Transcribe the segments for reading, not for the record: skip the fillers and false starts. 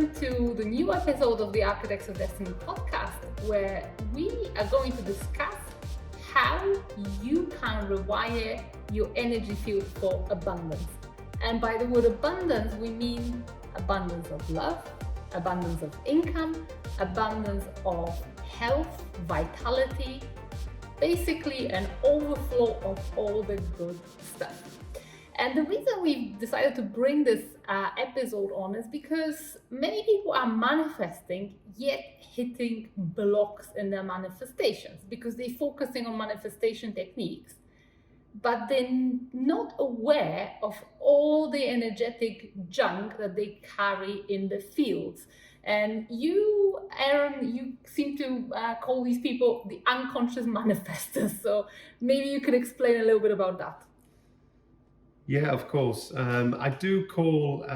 welcome to the new episode of the Architects of Destiny podcast, where we are going to discuss how you can rewire your energy field for abundance. And by the word abundance, we mean abundance of love, abundance of income, abundance of health, vitality, basically an overflow of all the good stuff. And the reason we decided to bring this episode on is because many people are manifesting yet hitting blocks in their manifestations because they're focusing on manifestation techniques, but they're not aware of all the energetic junk that they carry in the fields. And you, Aeron, you seem to call these people the unconscious manifestors. So maybe you could explain a little bit about that. Yeah, of course. I do call,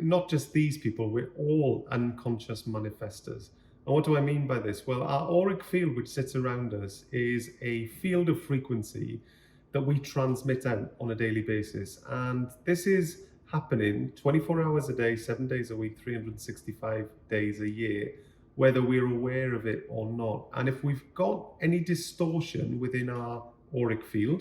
not just these people, we're all unconscious manifestors. And what do I mean by this? Well, our auric field, which sits around us, is a field of frequency that we transmit out on a daily basis. And this is happening 24 hours a day, 7 days a week, 365 days a year, whether we're aware of it or not. And if we've got any distortion within our auric field,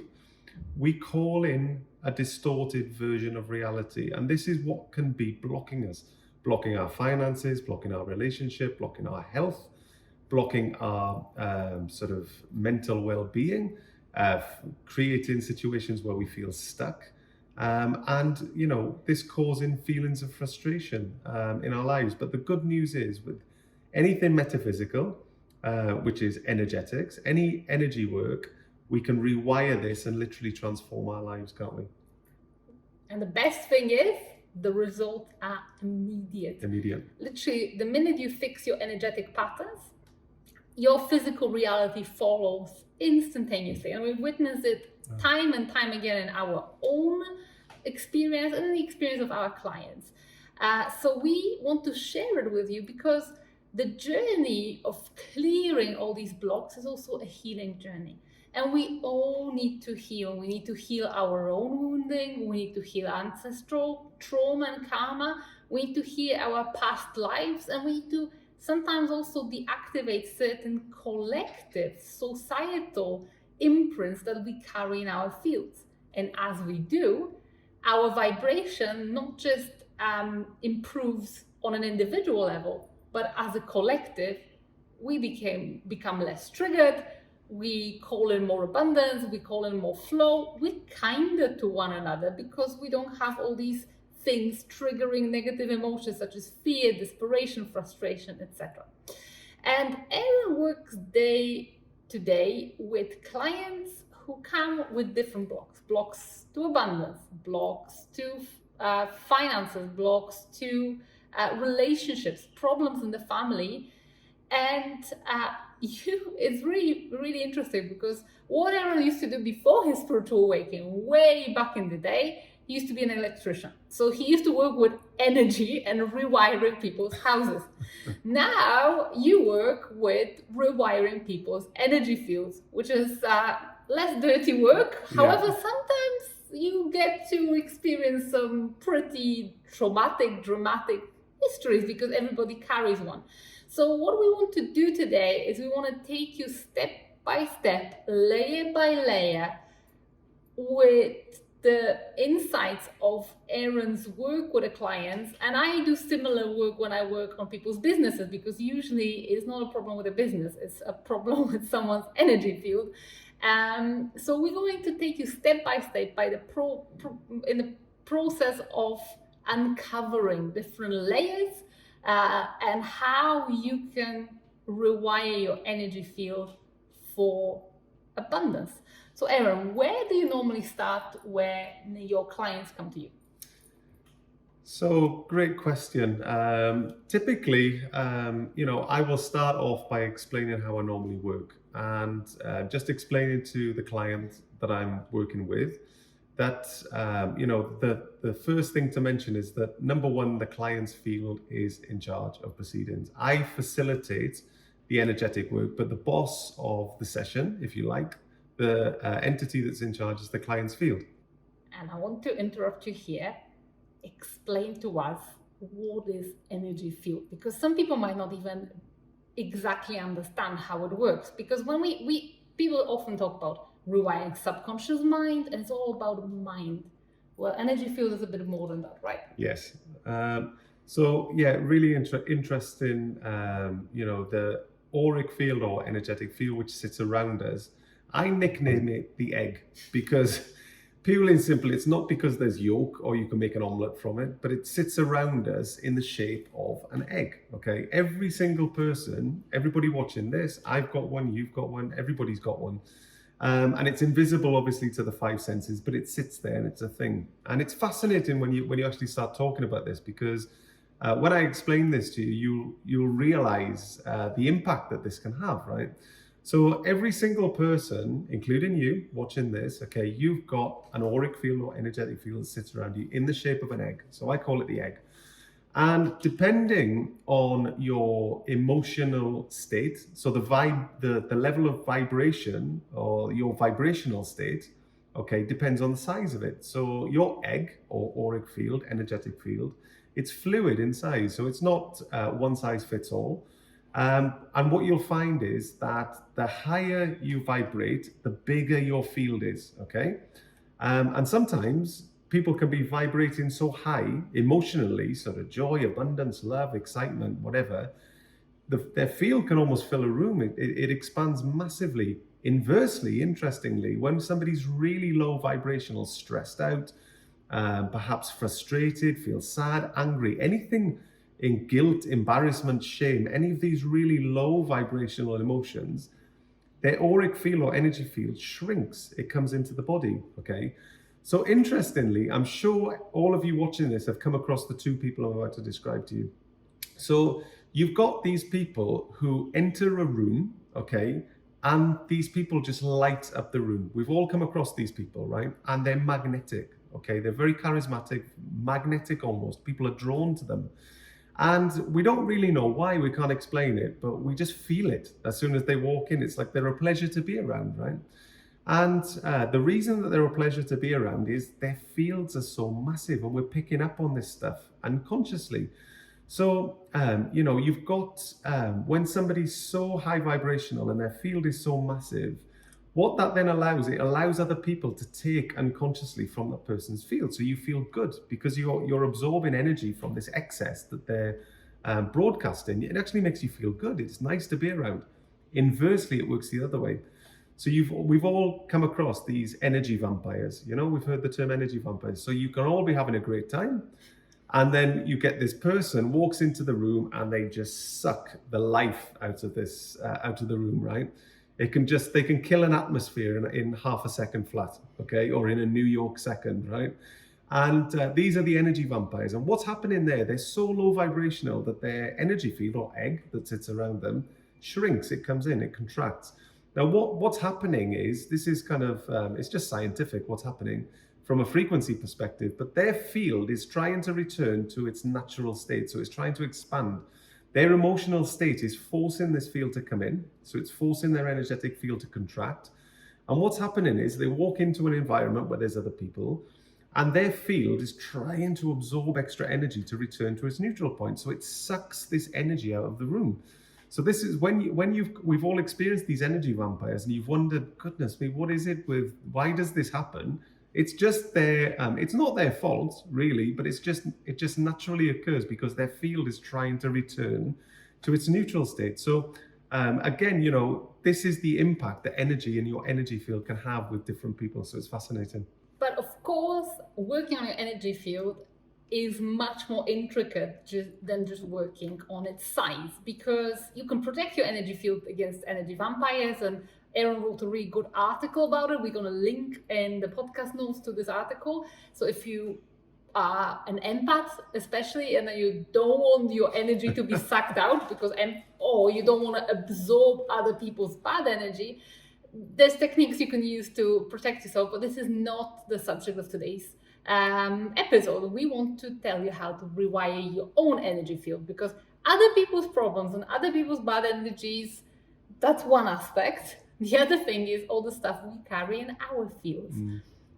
we call in a distorted version of reality. And this is what can be blocking us, blocking our finances, blocking our relationship, blocking our health, blocking our sort of mental well-being, creating situations where we feel stuck. And, you know, this causing feelings of frustration in our lives. But the good news is with anything metaphysical, which is energetics, any energy work, we can rewire this and literally transform our lives, can't we? And the best thing is the results are immediate. Literally, the minute you fix your energetic patterns, your physical reality follows instantaneously. And we've witnessed it time and time again in our own experience and in the experience of our clients. So we want to share it with you because the journey of clearing all these blocks is also a healing journey. And we all need to heal. We need to heal our own wounding. We need to heal ancestral trauma and karma. We need to heal our past lives. And we need to sometimes also deactivate certain collective, societal imprints that we carry in our fields. And as we do, our vibration not just improves on an individual level, but as a collective, we become less triggered. We call in more abundance, we call in more flow, we're kinder to one another because we don't have all these things triggering negative emotions such as fear, desperation, frustration, etc. And Aeron works day to day with clients who come with different blocks. Blocks to abundance, blocks to finances, blocks to relationships, problems in the family. And it's really, really interesting because what Aeron used to do before his spiritual awakening, way back in the day, he used to be an electrician. So he used to work with energy and rewiring people's houses. Now you work with rewiring people's energy fields, which is less dirty work. Yeah. However, sometimes you get to experience some pretty traumatic, dramatic histories because everybody carries one. So what we want to do today is we want to take you step by step, layer by layer, with the insights of Aeron's work with the clients. And I do similar work when I work on people's businesses because usually it's not a problem with a business, it's a problem with someone's energy field. So we're going to take you step by step by in the process of uncovering different layers and how you can rewire your energy field for abundance. So Aeron, where do you normally start when your clients come to you? So great question. Typically, I will start off by explaining how I normally work and just explaining to the client that I'm working with that, the first thing to mention is that number one, the client's field is in charge of proceedings. I facilitate the energetic work, but the boss of the session, if you like, the entity that's in charge is the client's field. And I want to interrupt you here. Explain to us what is energy field, because some people might not even exactly understand how it works. Because when we people often talk about rewiring subconscious mind, and it's all about mind. Well, energy field is a bit more than that, right? Yes. So yeah, really interesting. The auric field or energetic field which sits around us. I nickname it the egg because, purely and simply, it's not because there's yolk or you can make an omelette from it, but it sits around us in the shape of an egg. Okay, every single person, everybody watching this, I've got one, you've got one, everybody's got one. And it's invisible, obviously, to the five senses, but it sits there and it's a thing. And it's fascinating when you actually start talking about this, because when I explain this to you, you'll realize the impact that this can have, right? So every single person, including you watching this, okay, you've got an auric field or energetic field that sits around you in the shape of an egg. So I call it the egg. And depending on your emotional state, so the level of vibration or your vibrational state, okay, depends on the size of it. So your egg or auric field, energetic field, it's fluid in size. So it's not one size fits all. And what you'll find is that the higher you vibrate, the bigger your field is, okay? And sometimes people can be vibrating so high emotionally, sort of joy, abundance, love, excitement, whatever, their field can almost fill a room. It expands massively. Inversely, interestingly, when somebody's really low vibrational, stressed out, perhaps frustrated, feels sad, angry, anything in guilt, embarrassment, shame, any of these really low vibrational emotions, their auric field or energy field shrinks. It comes into the body, okay? So interestingly, I'm sure all of you watching this have come across the two people I'm about to describe to you. So you've got these people who enter a room, okay, and these people just light up the room. We've all come across these people, right? And they're magnetic, okay? They're very charismatic, magnetic almost. People are drawn to them. And we don't really know why, we can't explain it, but we just feel it as soon as they walk in. It's like they're a pleasure to be around, right? And the reason that they're a pleasure to be around is their fields are so massive, and we're picking up on this stuff unconsciously. So, you've got, when somebody's so high vibrational and their field is so massive, what that then allows, it allows other people to take unconsciously from that person's field. So you feel good because you're absorbing energy from this excess that they're broadcasting. It actually makes you feel good. It's nice to be around. Inversely, it works the other way. So we've all come across these energy vampires. We've heard the term energy vampires. So you can all be having a great time, and then you get this person walks into the room and they just suck the life out of the room, right? They can kill an atmosphere in half a second flat, okay, or in a New York second, right? And these are the energy vampires. And what's happening there? They're so low vibrational that their energy field or egg that sits around them shrinks. It comes in, it contracts. Now, what's happening is, this is kind of, it's just scientific what's happening from a frequency perspective, but their field is trying to return to its natural state. So it's trying to expand. Their emotional state is forcing this field to come in. So it's forcing their energetic field to contract. And what's happening is they walk into an environment where there's other people, and their field is trying to absorb extra energy to return to its neutral point. So it sucks this energy out of the room. So this is we've all experienced these energy vampires, and you've wondered, goodness me, what is it why does this happen? It's just it's not their fault really, but it just naturally occurs because their field is trying to return to its neutral state. So again, this is the impact that energy in your energy field can have with different people. So it's fascinating. But of course, working on your energy field is much more intricate than just working on its size, because you can protect your energy field against energy vampires, and Aeron wrote a really good article about it. We're going to link in the podcast notes to this article. So if you are an empath especially, and you don't want your energy to be sucked out or you don't want to absorb other people's bad energy, there's techniques you can use to protect yourself, but this is not the subject of today's episode. We want to tell you how to rewire your own energy field, because other people's problems and other people's bad energies, that's one aspect. The other thing is all the stuff we carry in our fields.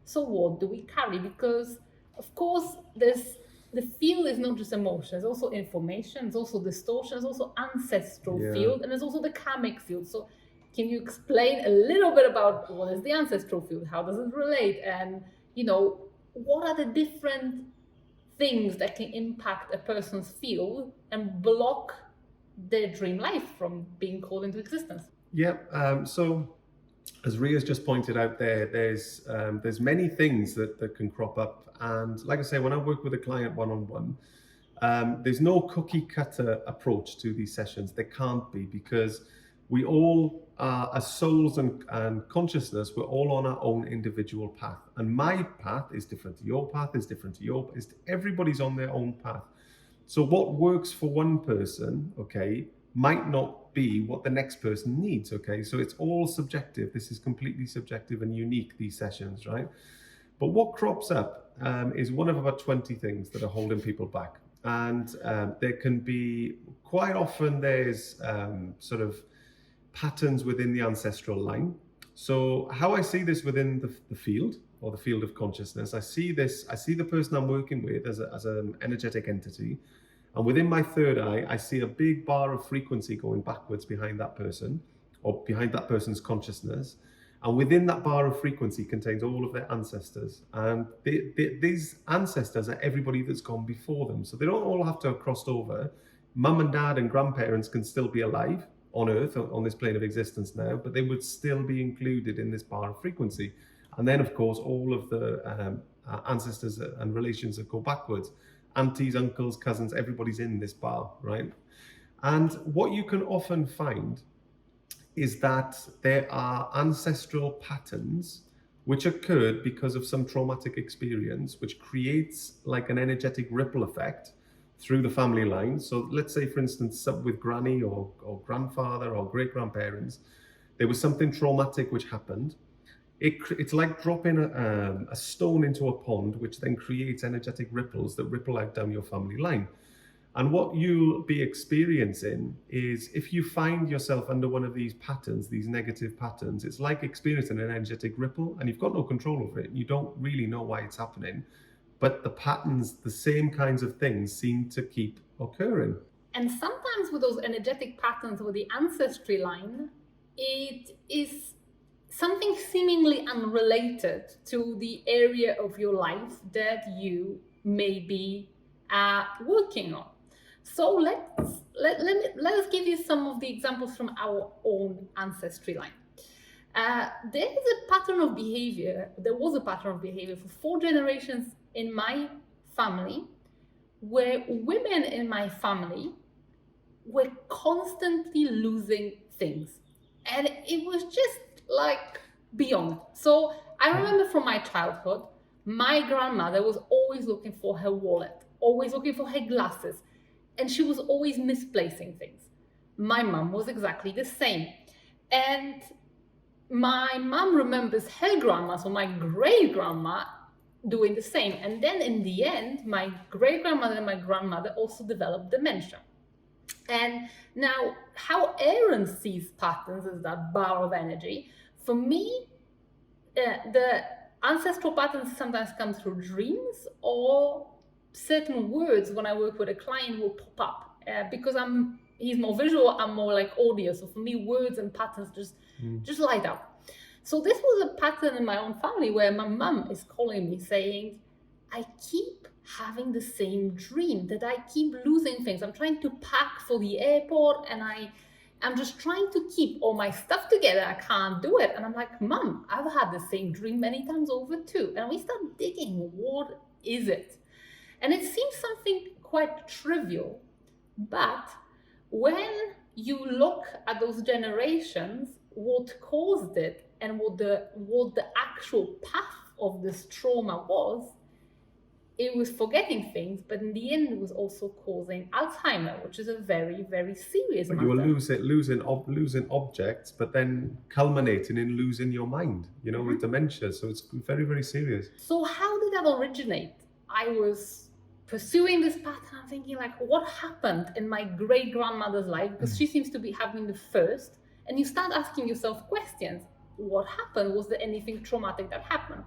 So what do we carry? Because of course there's the field is not just emotion, it's also information, it's also distortion, it's also ancestral Yeah. field, and there's also the karmic field. So can you explain a little bit about what is the ancestral field? How does it relate? And, you know, what are the different things that can impact a person's field and block their dream life from being called into existence? Yeah. So as Ria's just pointed out there's many things that can crop up. And like I say, when I work with a client one-on-one, there's no cookie cutter approach to these sessions. There can't be, because we all are, as souls and consciousness, we're all on our own individual path. And my path is different to your path, is different to your, everybody's on their own path. So what works for one person, okay, might not be what the next person needs, okay? So it's all subjective. This is completely subjective and unique, these sessions, right? But what crops up is one of about 20 things that are holding people back. And there can be, quite often there's sort of patterns within the ancestral line. So how I see this within the field, or the field of consciousness, I see the person I'm working with as an energetic entity. And within my third eye, I see a big bar of frequency going backwards behind that person, or behind that person's consciousness. And within that bar of frequency contains all of their ancestors. And these ancestors are everybody that's gone before them. So they don't all have to have crossed over. Mum and dad and grandparents can still be alive on Earth, on this plane of existence now, but they would still be included in this bar of frequency. And then, of course, all of the ancestors and relations that go backwards. Aunties, uncles, cousins, everybody's in this bar, right? And what you can often find is that there are ancestral patterns which occurred because of some traumatic experience, which creates like an energetic ripple effect through the family line. So let's say, for instance, with granny or grandfather or great-grandparents, there was something traumatic which happened. It's like dropping a stone into a pond, which then creates energetic ripples that ripple out down your family line. And what you'll be experiencing is, if you find yourself under one of these patterns, these negative patterns, it's like experiencing an energetic ripple, and you've got no control over it. You don't really know why it's happening, but the patterns, the same kinds of things seem to keep occurring. And sometimes with those energetic patterns with the ancestry line, it is something seemingly unrelated to the area of your life that you may be working on. So let us give you some of the examples from our own ancestry line. There is a pattern of behavior. There was a pattern of behavior for 4 generations in my family, where women in my family were constantly losing things, and it was just like beyond. So I remember from my childhood, my grandmother was always looking for her wallet, always looking for her glasses, and she was always misplacing things. My mum was exactly the same. And my mum remembers her grandma, so my great-grandma, doing the same. And then in the end, my great-grandmother and my grandmother also developed dementia. And now, how Aeron sees patterns as that bar of energy, for me, the ancestral patterns sometimes come through dreams, or certain words when I work with a client will pop up. Because he's more visual, I'm more like audio. So for me, words and patterns just light up. So this was a pattern in my own family where my mum is calling me saying, I keep having the same dream, that I keep losing things. I'm trying to pack for the airport, and I'm just trying to keep all my stuff together. I can't do it. And I'm like, Mum, I've had the same dream many times over too. And we start digging, what is it? And it seems something quite trivial, but when you look at those generations, what caused it and what the actual path of this trauma was, it was forgetting things, but in the end, it was also causing Alzheimer, which is a very, very serious matter. You were losing objects, but then culminating in losing your mind, with dementia. So it's very, very serious. So how did that originate? I was pursuing this pattern. I'm thinking, like, what happened in my great-grandmother's life? Because she seems to be having the first. And you start asking yourself questions. What happened? Was there anything traumatic that happened?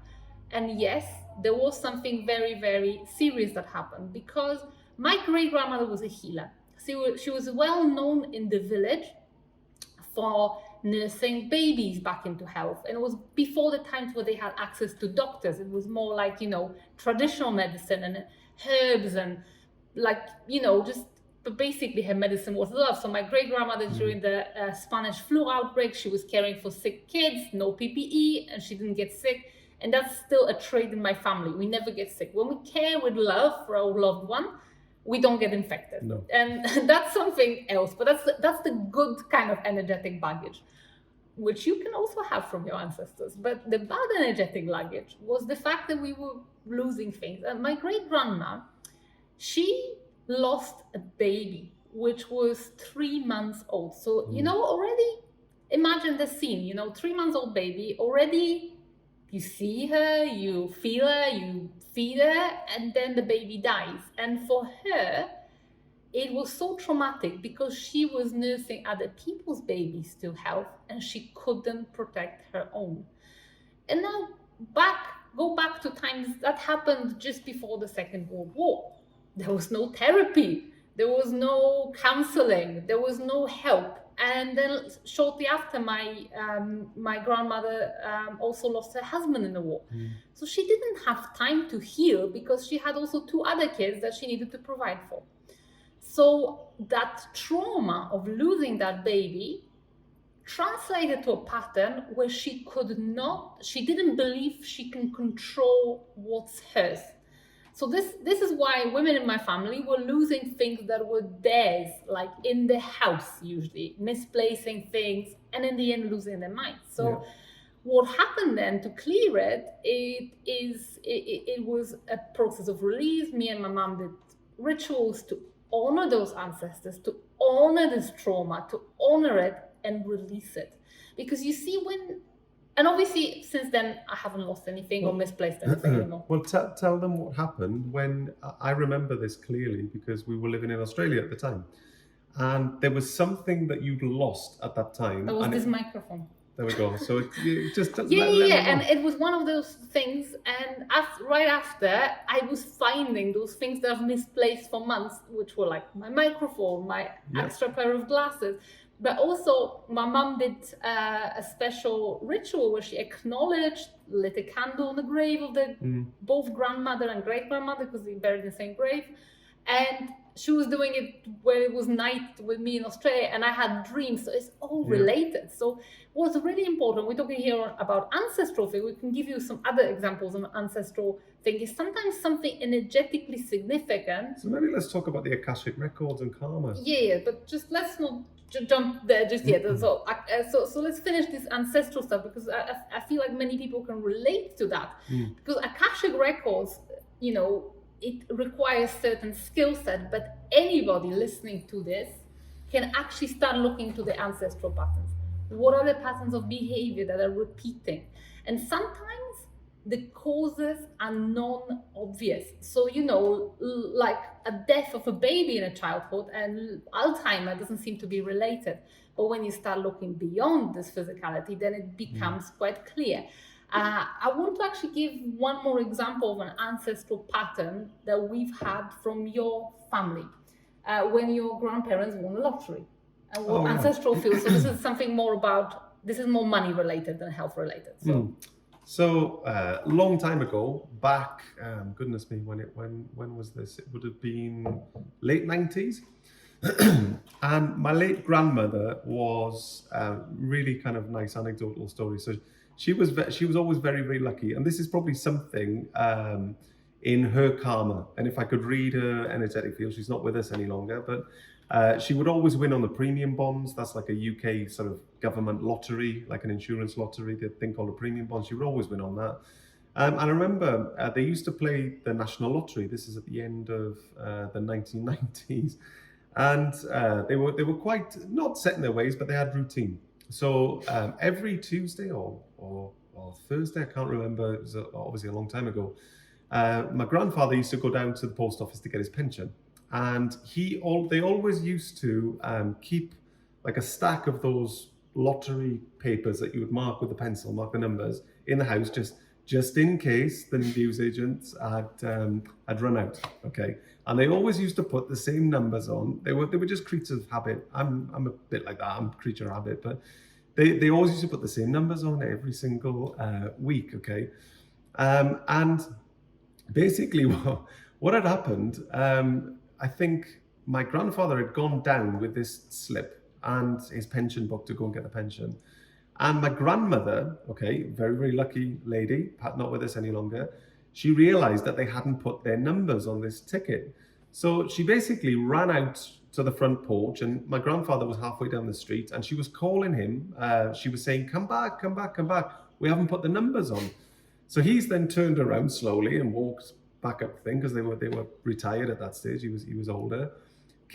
And yes, there was something very, very serious that happened, because my great-grandmother was a healer. She was well known in the village for nursing babies back into health. And it was before the times where they had access to doctors. It was more like, traditional medicine and herbs and but basically her medicine was love. So my great-grandmother, during the Spanish flu outbreak, she was caring for sick kids, no PPE, and she didn't get sick. And that's still a trait in my family. We never get sick. When we care with love for our loved one, we don't get infected. No. And that's something else. But that's the good kind of energetic baggage, which you can also have from your ancestors. But the bad energetic luggage was the fact that we were losing things. And my great-grandma, she lost a baby, which was 3 months old. So, already imagine the scene, 3 months old baby, already you see her, you feel her, you feed her, and then the baby dies. And for her, it was so traumatic because she was nursing other people's babies to health and she couldn't protect her own. And now go back to times that happened just before the Second World War. There was no therapy, there was no counseling, there was no help. And then shortly after, my grandmother also lost her husband in the war. So she didn't have time to heal because she had also 2 other kids that she needed to provide for. So that trauma of losing that baby translated to a pattern where she didn't believe she can control what's hers. So this is why women in my family were losing things that were theirs, like in the house usually, misplacing things, and in the end losing their minds. So what happened then to clear it was a process of release. Me and my mom did rituals to honor those ancestors, to honor this trauma, to honor it and release it. Because you see, and obviously, since then, I haven't lost anything or misplaced anything anymore. Well, tell them what happened when, I remember this clearly because we were living in Australia at the time. And there was something that you'd lost at that time. That was this microphone. There we go. So it just... And it was one of those things. And right after, I was finding those things that I've misplaced for months, which were like my microphone, my extra pair of glasses. But also, my mom did a special ritual where she acknowledged, lit a candle on the grave of both grandmother and great-grandmother, because they buried in the same grave. And she was doing it when it was night with me in Australia, and I had dreams. So it's all related. So what's really important, we're talking here about ancestral thing. We can give you some other examples of ancestral thing. Is sometimes something energetically significant. So maybe let's talk about the Akashic records and karma. But just let's not jump there just yet. So let's finish this ancestral stuff, because I feel like many people can relate to that. Because Akashic records, it requires certain skill set, but anybody listening to this can actually start looking to the ancestral patterns. What are the patterns of behavior that are repeating? And sometimes the causes are non-obvious. So, like a death of a baby in a childhood and Alzheimer doesn't seem to be related. But when you start looking beyond this physicality, then it becomes quite clear. I want to actually give one more example of an ancestral pattern that we've had from your family when your grandparents won the lottery. And what ancestral feels. So this is something this is more money related than health related. So long time ago, back, goodness me, when was this? It would have been late 90s. And my late grandmother was really kind of nice anecdotal story. So she was always very, very lucky. And this is probably something in her karma. And if I could read her energetic field, she's not with us any longer, but she would always win on the premium bonds. That's like a UK sort of government lottery, like an insurance lottery, the thing called a premium bond. She would always win on that. And I remember they used to play the national lottery. This is at the end of the 1990s. And they were quite, not set in their ways, but they had routine. So every Tuesday or Thursday, I can't remember, it was obviously a long time ago, my grandfather used to go down to the post office to get his pension. And they always used to keep like a stack of those lottery papers that you would mark with a pencil, mark the numbers in the house, just just in case the newsagents had run out. Okay, and they always used to put the same numbers on. They were just creatures of habit. I'm a bit like that. I'm a creature of habit, but they always used to put the same numbers on every single week. Okay, and basically what had happened, I think my grandfather had gone down with this slip and his pension book to go and get the pension. And my grandmother, okay, very, very lucky lady, not with us any longer, she realized that they hadn't put their numbers on this ticket. So she basically ran out to the front porch, and my grandfather was halfway down the street, and she was calling him. She was saying, come back, come back, come back. We haven't put the numbers on. So he's then turned around slowly and walked back up the thing, because they were retired at that stage. He was older.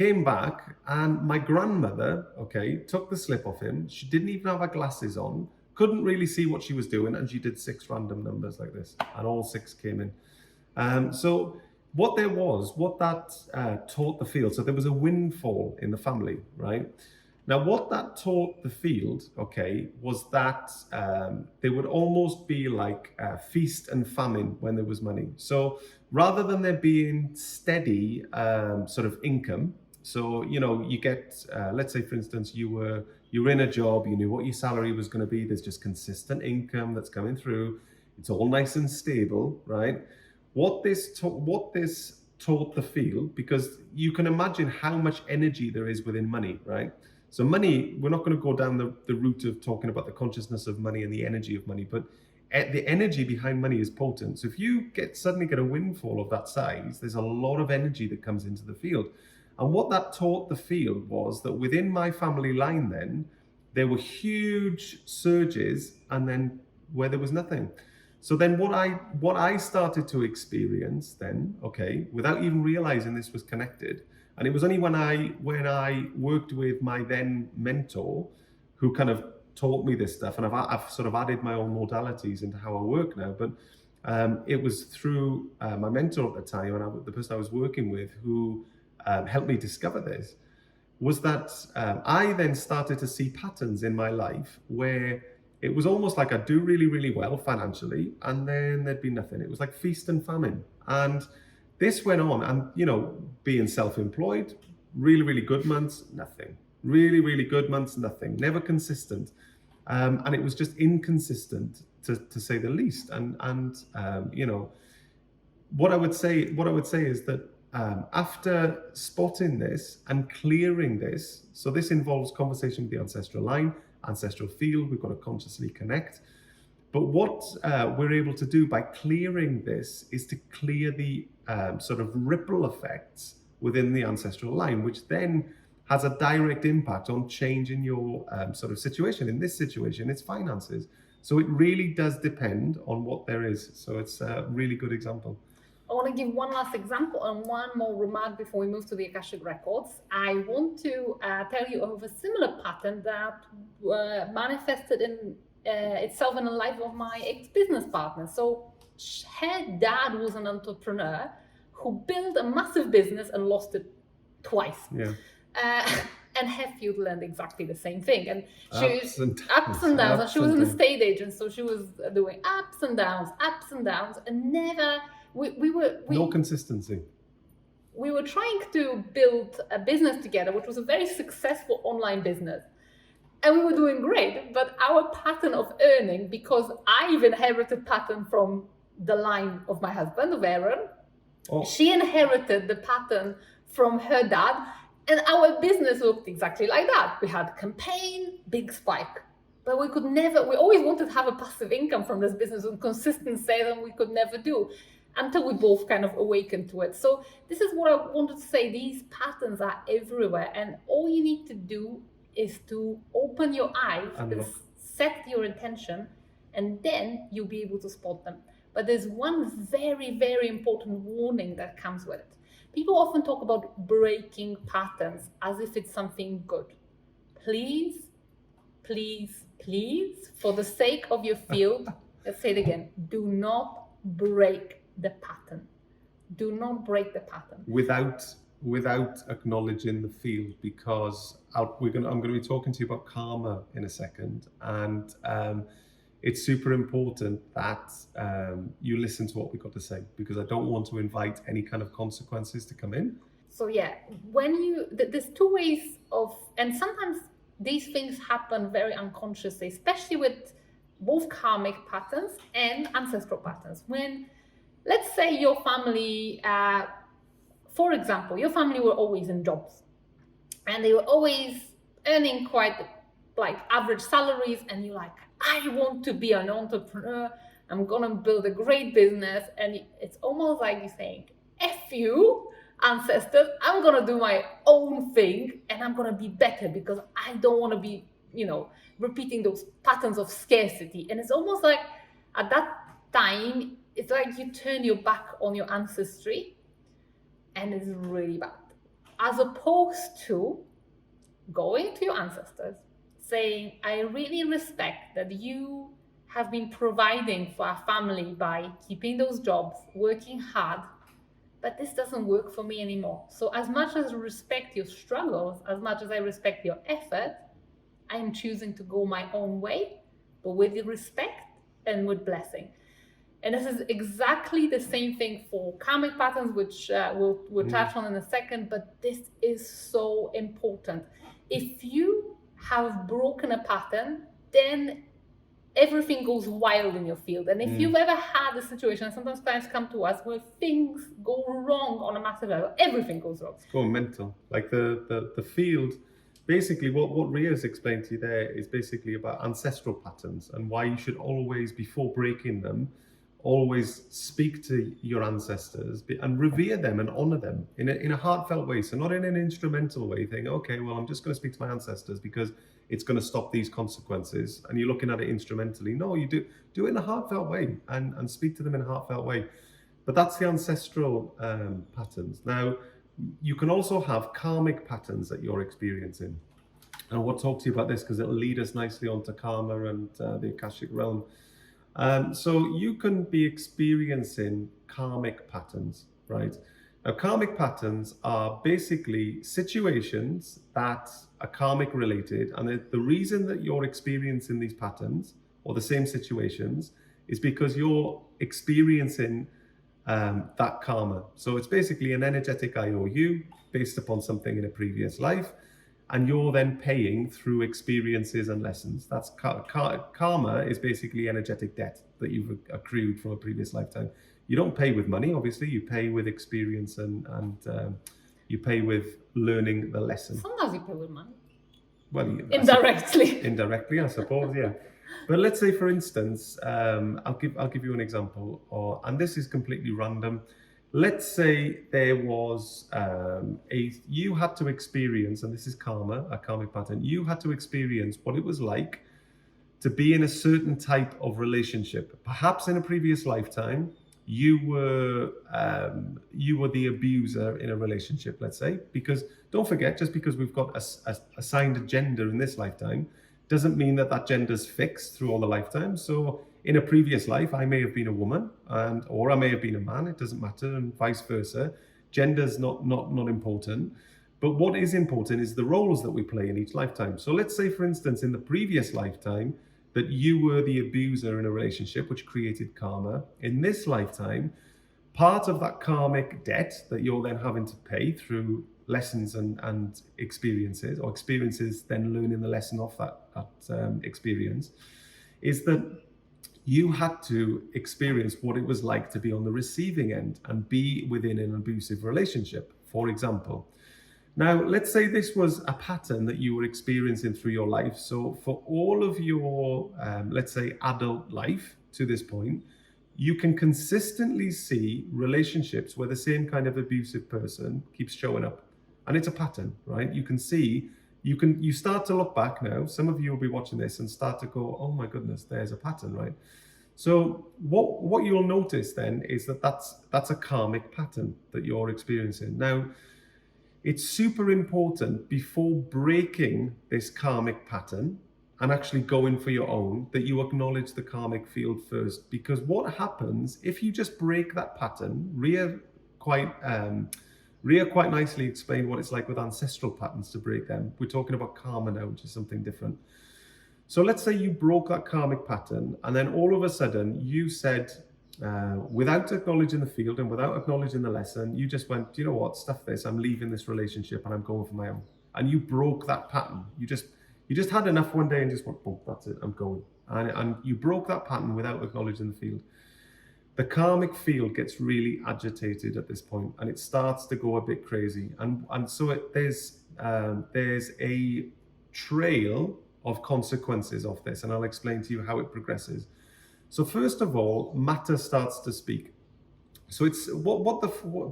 Came back, and my grandmother, okay, took the slip off him. She didn't even have her glasses on, couldn't really see what she was doing, and she did 6 random numbers like this, and all 6 came in. So what that taught the field, so there was a windfall in the family, right? Now, what that taught the field, okay, was that there would almost be like feast and famine when there was money. So rather than there being steady sort of income, so, you know, you get, let's say, for instance, you were in a job, you knew what your salary was going to be, there's just consistent income that's coming through, it's all nice and stable, right? What this taught the field, because you can imagine how much energy there is within money, right? So money, we're not going to go down the route of talking about the consciousness of money and the energy of money, but the energy behind money is potent. So if you suddenly get a windfall of that size, there's a lot of energy that comes into the field. And what that taught the field was that within my family line then, there were huge surges, and then where there was nothing. So then what I started to experience then, okay, without even realizing this was connected, and it was only when I worked with my then mentor, who kind of taught me this stuff, and I've sort of added my own modalities into how I work now, but it was through my mentor at the time, and the person I was working with, who helped me discover this, was that I then started to see patterns in my life where it was almost like I'd do really, really well financially, and then there'd be nothing. It was like feast and famine. And this went on, and, you know, being self-employed, really, really good months, nothing. Really, really good months, nothing. Never consistent. And it was just inconsistent, to say the least. And you know, what I would say is that after spotting this and clearing this, so this involves conversation with the ancestral line, ancestral field, we've got to consciously connect. But what we're able to do by clearing this is to clear the sort of ripple effects within the ancestral line, which then has a direct impact on changing your sort of situation. In this situation, it's finances. So it really does depend on what there is. So it's a really good example. I want to give one last example and one more remark before we move to the Akashic Records. I want to tell you of a similar pattern that manifested in itself in the life of my ex-business partner. So her dad was an entrepreneur who built a massive business and lost it twice. Yeah. And her field learned exactly the same thing. And she Ups and downs. And she was an downs. estate agent, so she was doing ups and downs, and never. No consistency. We were trying to build a business together, which was a very successful online business. And we were doing great, but our pattern of earning, because I've inherited pattern from the line of my husband, of Aeron, she inherited the pattern from her dad, and our business looked exactly like that. We had campaign, big spike. But we always wanted to have a passive income from this business and consistent sales, and we could never do, until we both kind of awakened to it. So this is what I wanted to say. These patterns are everywhere, and all you need to do is to open your eyes and set your intention, and then you'll be able to spot them. But there's one very, very important warning that comes with it. People often talk about breaking patterns as if it's something good. Please, please, please, for the sake of your field, let's say it again, do not break the pattern. Do not break the pattern. Without acknowledging the field, because I'm going to be talking to you about karma in a second, and it's super important that you listen to what we've got to say, because I don't want to invite any kind of consequences to come in. So yeah, there's two ways of, and sometimes these things happen very unconsciously, especially with both karmic patterns and ancestral patterns. When, let's say your family, for example, your family were always in jobs and they were always earning quite like average salaries, and you're like, I want to be an entrepreneur, I'm gonna build a great business, and it's almost like you're saying, F you, ancestors, I'm gonna do my own thing and I'm gonna be better because I don't want to be, repeating those patterns of scarcity. And it's almost like at that time, it's like you turn your back on your ancestry, and it's really bad. As opposed to going to your ancestors, saying, I really respect that you have been providing for our family by keeping those jobs, working hard, but this doesn't work for me anymore. So as much as I respect your struggles, as much as I respect your effort, I am choosing to go my own way, but with respect and with blessing. And this is exactly the same thing for karmic patterns, which we'll touch on in a second, but this is so important. If you have broken a pattern, then everything goes wild in your field. And if you've ever had a situation, sometimes clients come to us where things go wrong on a massive level, everything goes wrong. It's going mental. Like the field, basically what Riya's explained to you there is basically about ancestral patterns and why you should always, before breaking them, always speak to your ancestors and revere them and honor them in a heartfelt way. So not in an instrumental way, think, okay, well, I'm just going to speak to my ancestors because it's going to stop these consequences. And you're looking at it instrumentally. No, you do it in a heartfelt way and speak to them in a heartfelt way. But that's the ancestral patterns. Now, you can also have karmic patterns that you're experiencing. And we'll talk to you about this because it'll lead us nicely onto karma and the Akashic realm. So you can be experiencing karmic patterns, right? Now, karmic patterns are basically situations that are karmic related, and the reason that you're experiencing these patterns or the same situations is because you're experiencing that karma. So it's basically an energetic IOU based upon something in a previous life, and you're then paying through experiences and lessons. That's karma is basically energetic debt that you've accrued from a previous lifetime. You don't pay with money, obviously. You pay with experience and you pay with learning the lesson. Sometimes you pay with money. Well, indirectly. Indirectly, I suppose, yeah. But let's say, for instance, I'll give you an example, and this is completely random. Let's say there was you had to experience, and this is karma, a karmic pattern. You had to experience what it was like to be in a certain type of relationship. Perhaps in a previous lifetime, you were the abuser in a relationship. Let's say, because don't forget, just because we've got assigned a gender in this lifetime, doesn't mean that gender's fixed through all the lifetimes. So in a previous life, I may have been a woman, or I may have been a man. It doesn't matter, and vice versa. Gender's not important. But what is important is the roles that we play in each lifetime. So let's say, for instance, in the previous lifetime, that you were the abuser in a relationship, which created karma. In this lifetime, part of that karmic debt that you're then having to pay through lessons and experiences, or experiences then learning the lesson of that experience, is that you had to experience what it was like to be on the receiving end and be within an abusive relationship, for example. Now, let's say this was a pattern that you were experiencing through your life. So for all of your, let's say, adult life to this point, you can consistently see relationships where the same kind of abusive person keeps showing up. And it's a pattern, right? You can see, you start to look back now. Some of you will be watching this and start to go, oh my goodness, there's a pattern, right? So what you'll notice then is that's a karmic pattern that you're experiencing. Now, it's super important before breaking this karmic pattern and actually going for your own, that you acknowledge the karmic field first. Because what happens if you just break that pattern? Riya quite nicely explained what it's like with ancestral patterns to break them. We're talking about karma now, which is something different. So let's say you broke that karmic pattern, and then all of a sudden you said, without acknowledging the field and without acknowledging the lesson, you just went, you know what, stuff this, I'm leaving this relationship and I'm going for my own. And you broke that pattern. You just had enough one day and just went, oh, that's it, I'm going. And you broke that pattern without acknowledging the field. The karmic field gets really agitated at this point, and it starts to go a bit crazy. And so there's a trail of consequences of this, and I'll explain to you how it progresses. So first of all, matter starts to speak. So it's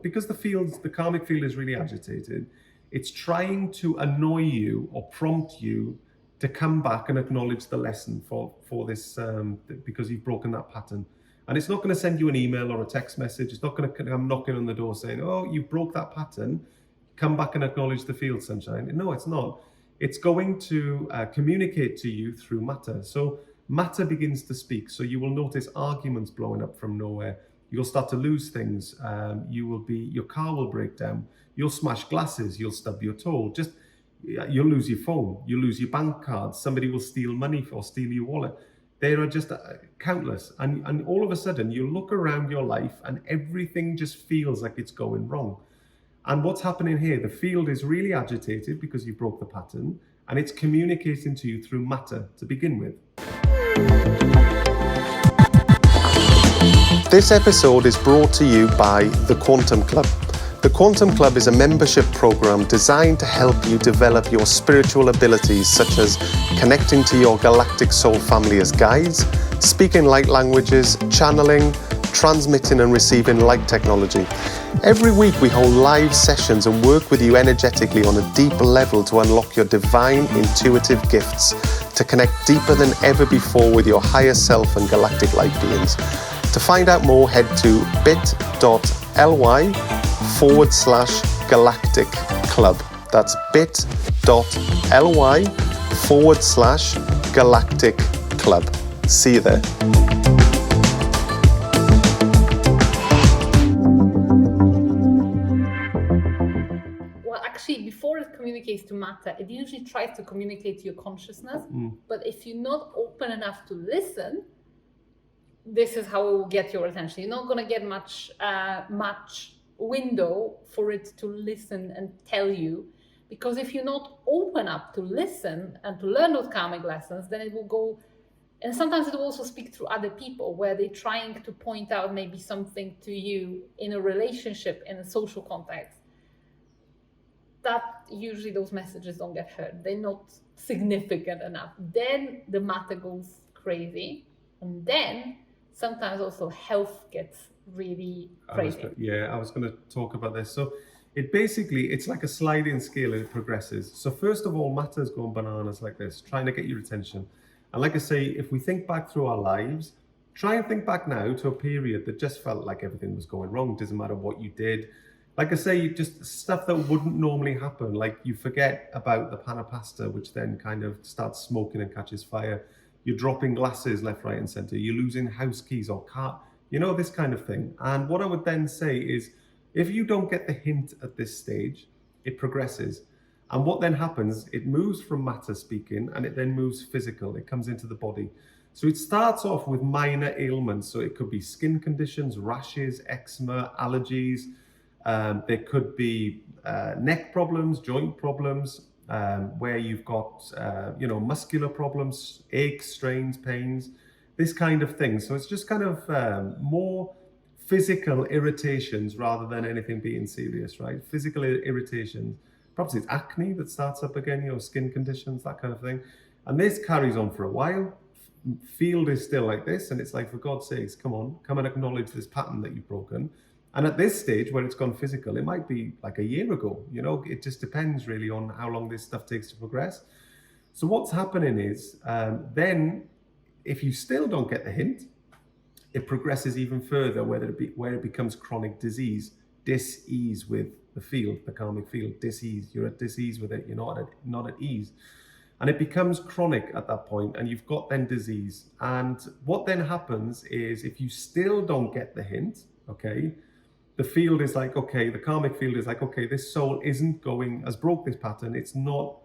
because the karmic field is really agitated, it's trying to annoy you or prompt you to come back and acknowledge the lesson for this, because you've broken that pattern. And it's not going to send you an email or a text message. It's not going to come knocking on the door saying, oh, you broke that pattern, come back and acknowledge the field, sunshine. No, it's not. It's going to communicate to you through matter. So matter begins to speak. So you will notice arguments blowing up from nowhere. You'll start to lose things. Your car will break down. You'll smash glasses. You'll stub your toe. You'll lose your phone. You'll lose your bank cards. Somebody will steal money or steal your wallet. There are just countless. And all of a sudden you look around your life and everything just feels like it's going wrong. And what's happening here, the field is really agitated because you broke the pattern, and it's communicating to you through matter to begin with. This episode is brought to you by the Quantum Club. The Quantum Club is a membership program designed to help you develop your spiritual abilities, such as connecting to your galactic soul family as guides, speaking light languages, channeling, transmitting and receiving light technology. Every week we hold live sessions and work with you energetically on a deeper level to unlock your divine intuitive gifts, to connect deeper than ever before with your higher self and galactic light beings. To find out more, head to bit.ly/galactic club. That's bit.ly/galactic club. See you there. Before it communicates to matter, it usually tries to communicate to your consciousness. But if you're not open enough to listen, this is how it will get your attention. You're not going to get much window for it to listen and tell you, because if you're not open up to listen and to learn those karmic lessons, then it will go. And sometimes it will also speak through other people, where they're trying to point out maybe something to you in a relationship, in a social context, that usually those messages don't get heard. They're not significant enough. Then the matter goes crazy. And then sometimes also health gets really crazy. I was going to talk about this. So it's like a sliding scale, and it progresses. So first of all, matter's going bananas like this, trying to get your attention. And like I say, if we think back through our lives, try and think back now to a period that just felt like everything was going wrong. Doesn't matter what you did. Like I say, just stuff that wouldn't normally happen. Like you forget about the pan of pasta, which then kind of starts smoking and catches fire. You're dropping glasses left, right, and center. You're losing house keys or car, this kind of thing. And what I would then say is, if you don't get the hint at this stage, it progresses. And what then happens, it moves from matter speaking, and it then moves physical. It comes into the body. So it starts off with minor ailments. So it could be skin conditions, rashes, eczema, allergies. There could be neck problems, joint problems, where you've got, muscular problems, aches, strains, pains, this kind of thing. So it's just kind of more physical irritations rather than anything being serious, right? Physical irritations. Perhaps it's acne that starts up again, skin conditions, that kind of thing. And this carries on for a while. Field is still like this. And it's like, for God's sakes, come and acknowledge this pattern that you've broken. And at this stage where it's gone physical, it might be like a year ago, it just depends really on how long this stuff takes to progress. So what's happening is, then if you still don't get the hint, it progresses even further, where it becomes chronic disease, dis-ease with the field, the karmic field, dis-ease. You're at dis-ease with it, you're not at ease. And it becomes chronic at that point, and you've got then disease. And what then happens is, if you still don't get the hint, okay, the field is like, okay, the karmic field is like, okay, this soul has broke this pattern. It's not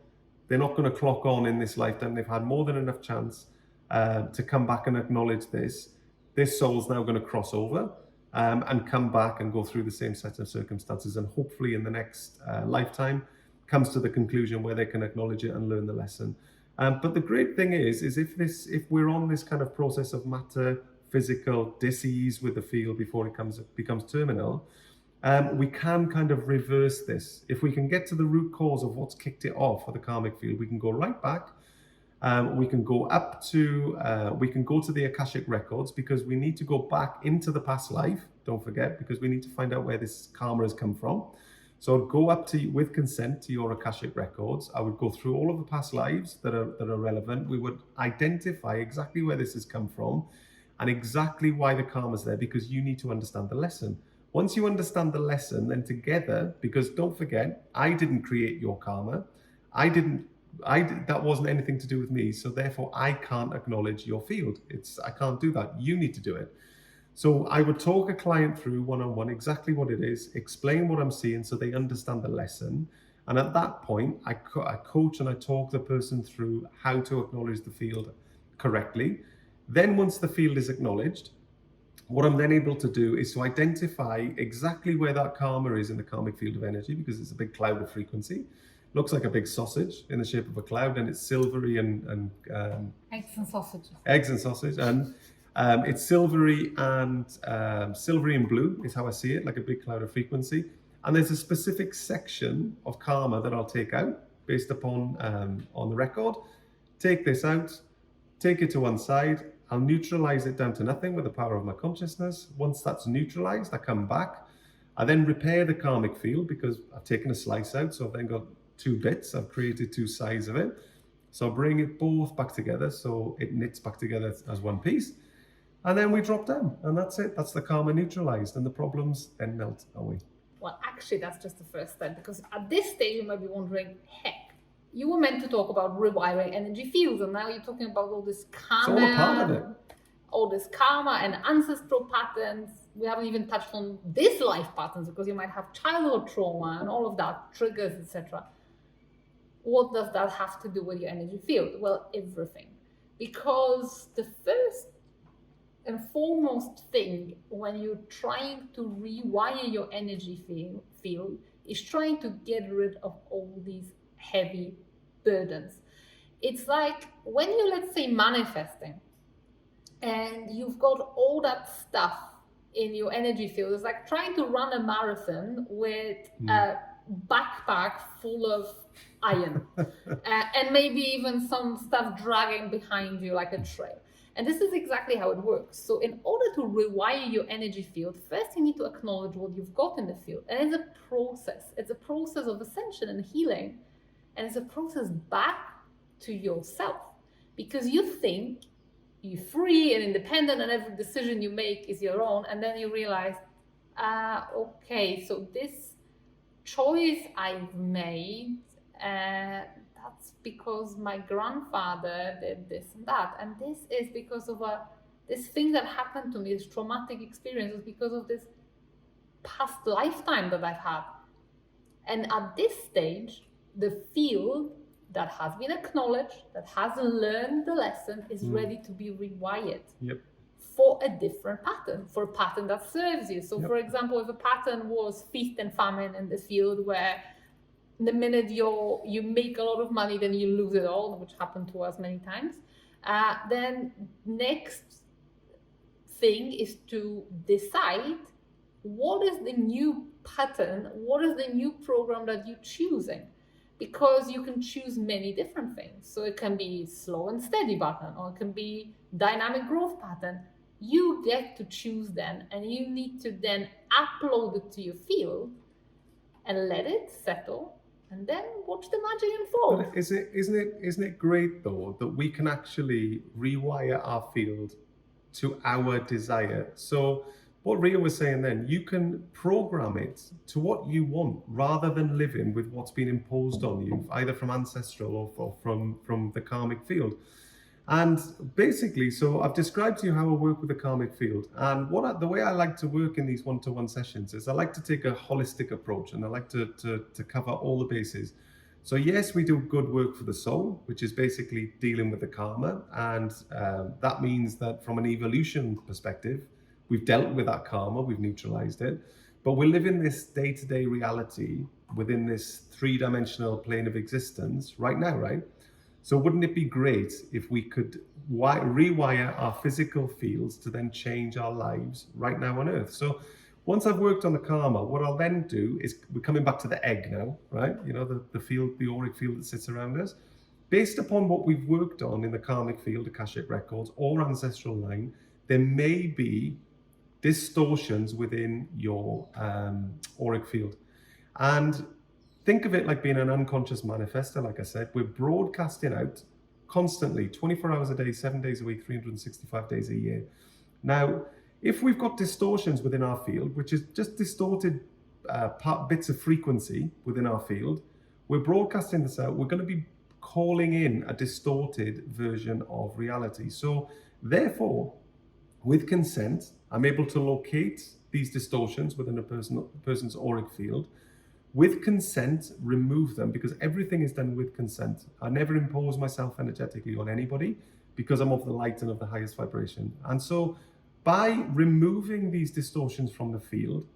They're not going to clock on in this lifetime. They've had more than enough chance to come back and acknowledge this. This soul's now going to cross over and come back and go through the same set of circumstances, and hopefully in the next lifetime comes to the conclusion where they can acknowledge it and learn the lesson. But the great thing is if we're on this kind of process of matter, physical dis-ease with the field before it becomes terminal, we can kind of reverse this. If we can get to the root cause of what's kicked it off for the karmic field, we can go right back. We can go up to, we can go to the Akashic records, because we need to go back into the past life, don't forget, because we need to find out where this karma has come from. So I'd go up to, with consent, to your Akashic records. I would go through all of the past lives that are relevant. We would identify exactly where this has come from and exactly why the karma's there, because you need to understand the lesson. Once you understand the lesson, then together, because don't forget, I didn't create your karma. That wasn't anything to do with me. So therefore I can't acknowledge your field. I can't do that. You need to do it. So I would talk a client through one-on-one exactly what it is, explain what I'm seeing so they understand the lesson. And at that point, I coach and I talk the person through how to acknowledge the field correctly. Then once the field is acknowledged, what I'm then able to do is to identify exactly where that karma is in the karmic field of energy, because it's a big cloud of frequency. Looks like a big sausage in the shape of a cloud, and it's silvery and eggs and sausage. Eggs and sausage, and it's silvery and blue is how I see it, like a big cloud of frequency. And there's a specific section of karma that I'll take out based upon on the record. Take this out, take it to one side. I'll neutralize it down to nothing with the power of my consciousness. Once that's neutralized, I come back. I then repair the karmic field, because I've taken a slice out, so I've then got two bits. I've created two sides of it. So I'll bring it both back together so it knits back together as one piece. And then we drop down, and that's it. That's the karma neutralized, and the problems then melt away. Well, actually, that's just the first step, because at this stage, you might be wondering, heck, you were meant to talk about rewiring energy fields, and now you're talking about all this karma. It's all a part of it. All this karma and ancestral patterns. We haven't even touched on this life patterns, because you might have childhood trauma and all of that, triggers, etc. What does that have to do with your energy field? Well, everything. Because the first and foremost thing when you're trying to rewire your energy field is trying to get rid of all these heavy burdens. It's like when you're, let's say, manifesting and you've got all that stuff in your energy field. It's like trying to run a marathon with a backpack full of iron and maybe even some stuff dragging behind you like a trail. And this is exactly how it works. So in order to rewire your energy field, first you need to acknowledge what you've got in the field. And it's a process. It's a process of ascension and healing. And it's a process back to yourself. Because you think you're free and independent and every decision you make is your own. And then you realize, okay, so this choice I've made, that's because my grandfather did this and that, and this is because of this thing that happened to me, this traumatic experience, is because of this past lifetime that I've had. And at this stage, the field that has been acknowledged, that has learned the lesson, is ready to be rewired for a different pattern, for a pattern that serves you. So for example, if a pattern was feast and famine in the field, where the minute you make a lot of money, then you lose it all, which happened to us many times. Then next thing is to decide what is the new pattern, what is the new program that you're choosing, because you can choose many different things. So it can be slow and steady pattern, or it can be dynamic growth pattern. You get to choose then, and you need to then upload it to your field and let it settle. And then watch the magic unfold. But isn't it great though that we can actually rewire our field to our desire? So what Riya was saying then, you can program it to what you want rather than living with what's been imposed on you, either from ancestral or from the karmic field. And basically, so I've described to you how I work with the karmic field. And the way I like to work in these one-to-one sessions is I like to take a holistic approach, and I like to cover all the bases. So yes, we do good work for the soul, which is basically dealing with the karma. And that means that from an evolution perspective, we've dealt with that karma, we've neutralized it. But we live in this day-to-day reality within this three-dimensional plane of existence right now, right? So wouldn't it be great if we could rewire our physical fields to then change our lives right now on Earth? So once I've worked on the karma, what I'll then do is, we're coming back to the egg now, right? You know, the field, the auric field that sits around us. Based upon what we've worked on in the karmic field, Akashic records, or ancestral line, there may be distortions within your auric field. And think of it like being an unconscious manifester. Like I said, we're broadcasting out constantly, 24 hours a day, 7 days a week, 365 days a year. Now, if we've got distortions within our field, which is just distorted bits of frequency within our field, we're broadcasting this out, we're going to be calling in a distorted version of reality. So therefore, with consent, I'm able to locate these distortions within a person's auric field. With consent, remove them, because everything is done with consent. I never impose myself energetically on anybody because I'm of the light and of the highest vibration. And so by removing these distortions from the field,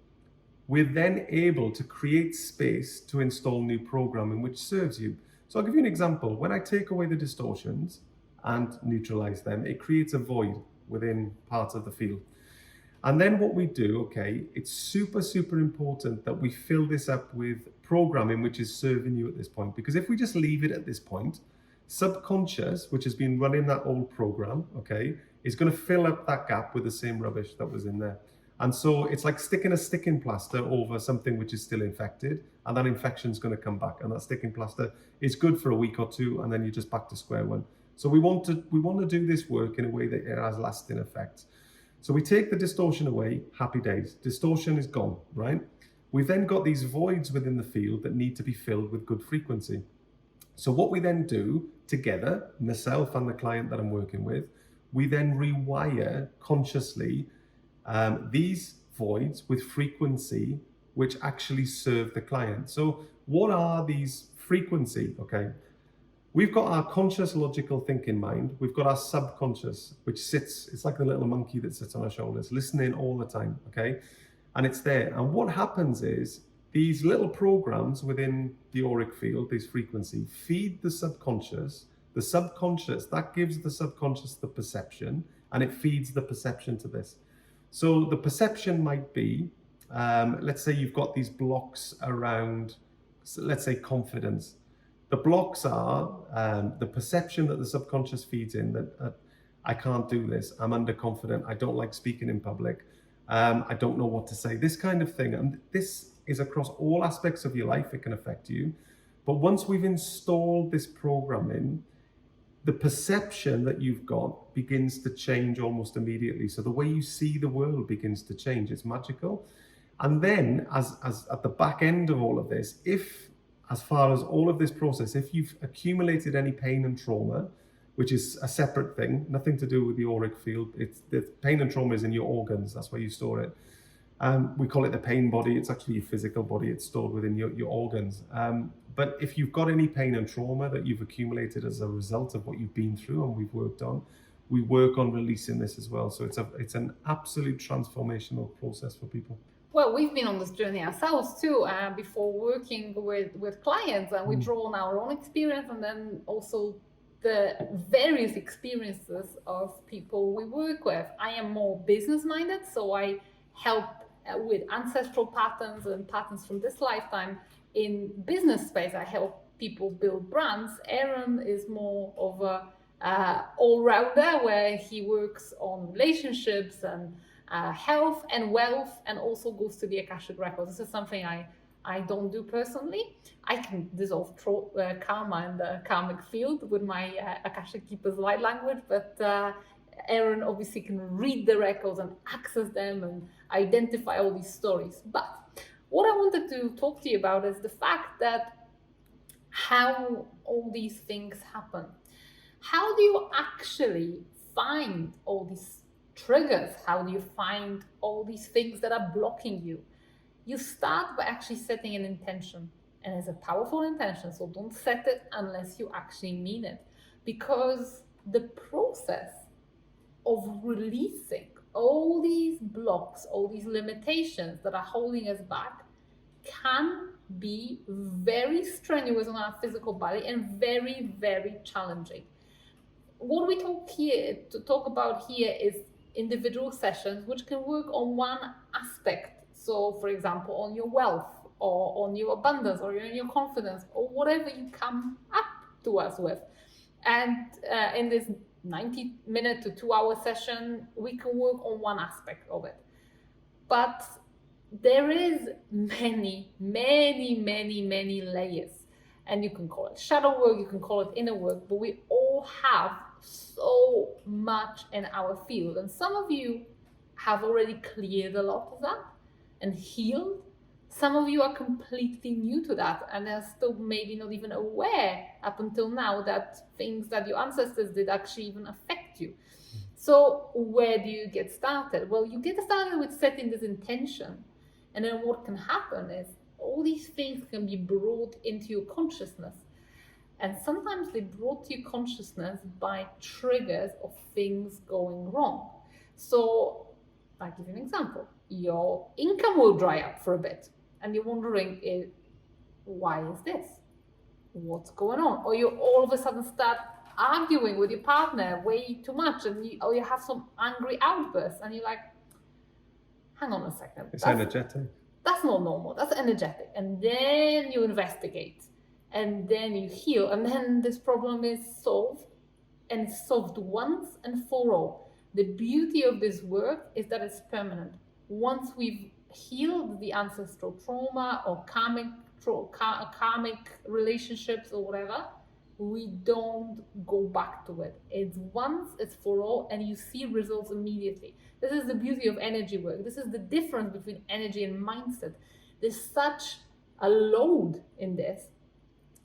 we're then able to create space to install new programming which serves you. So I'll give you an example. When I take away the distortions and neutralize them, it creates a void within parts of the field. And then what we do, okay, it's super, super important that we fill this up with programming which is serving you at this point. Because if we just leave it at this point, subconscious, which has been running that old program, okay, is going to fill up that gap with the same rubbish that was in there. And so it's like sticking a sticking plaster over something which is still infected, and that infection is going to come back. And that sticking plaster is good for a week or two, and then you're just back to square one. So we want to do this work in a way that it has lasting effects. So we take the distortion away, happy days. Distortion is gone, right? We've then got these voids within the field that need to be filled with good frequency. So what we then do together, myself and the client that I'm working with, we then rewire consciously these voids with frequency which actually serve the client. So what are these frequency? Okay, we've got our conscious logical thinking mind, we've got our subconscious, which sits, it's like the little monkey that sits on our shoulders, listening all the time, okay? And it's there. And what happens is these little programs within the auric field, this frequency, feed the subconscious. The subconscious, that gives the subconscious the perception, and it feeds the perception to this. So the perception might be, let's say you've got these blocks around, let's say, confidence. The blocks are the perception that the subconscious feeds in that I can't do this, I'm underconfident, I don't like speaking in public, I don't know what to say, this kind of thing. And this is across all aspects of your life, it can affect you. But once we've installed this programming, the perception that you've got begins to change almost immediately. So the way you see the world begins to change. It's magical. And then as at the back end of all of this, if as far as all of this process, if you've accumulated any pain and trauma, which is a separate thing, nothing to do with the auric field, it's the pain and trauma is in your organs, that's where you store it. We call it the pain body, it's actually your physical body, it's stored within your organs. But if you've got any pain and trauma that you've accumulated as a result of what you've been through and we've worked on, we work on releasing this as well. So it's an absolute transformational process for people. Well, we've been on this journey ourselves too, before working with clients, and we draw on our own experience and then also the various experiences of people we work with. I am more business-minded, so I help with ancestral patterns and patterns from this lifetime. In business space, I help people build brands. Aeron is more of a all-rounder, where he works on relationships and health and wealth, and also goes to the Akashic records. This is something I don't do personally. I can dissolve karma in the karmic field with my Akashic Keeper's light language, but Aeron obviously can read the records and access them and identify all these stories. But what I wanted to talk to you about is the fact that how all these things happen. How do you actually find all these triggers? How do you find all these things that are blocking you? You start by actually setting an intention. And it's a powerful intention, so don't set it unless you actually mean it. Because the process of releasing all these blocks, all these limitations that are holding us back can be very strenuous on our physical body and very, very challenging. What we talk about here is individual sessions which can work on one aspect. So, for example, on your wealth, or on your abundance, or on your confidence, or whatever you come up to us with. And in this 90-minute to 2-hour session, we can work on one aspect of it. But there is many layers. And you can call it shadow work, you can call it inner work, but we all have so much in our field. And some of you have already cleared a lot of that and healed. Some of you are completely new to that and are still maybe not even aware up until now that things that your ancestors did actually even affect you. So where do you get started? Well, you get started with setting this intention. And then what can happen is all these things can be brought into your consciousness. And sometimes they're brought to your consciousness by triggers of things going wrong. So I'll give you an example. Your income will dry up for a bit. And you're wondering, why is this? What's going on? Or you all of a sudden start arguing with your partner way too much, and you have some angry outbursts, and you're like, hang on a second. It's energetic. That's not normal. That's energetic. And then you investigate, and then you heal, and then this problem is solved, and it's solved once and for all. The beauty of this work is that it's permanent. Once we've healed the ancestral trauma or karmic relationships or whatever, we don't go back to it. It's once, it's for all, and you see results immediately. This is the beauty of energy work. This is the difference between energy and mindset. There's such a load in this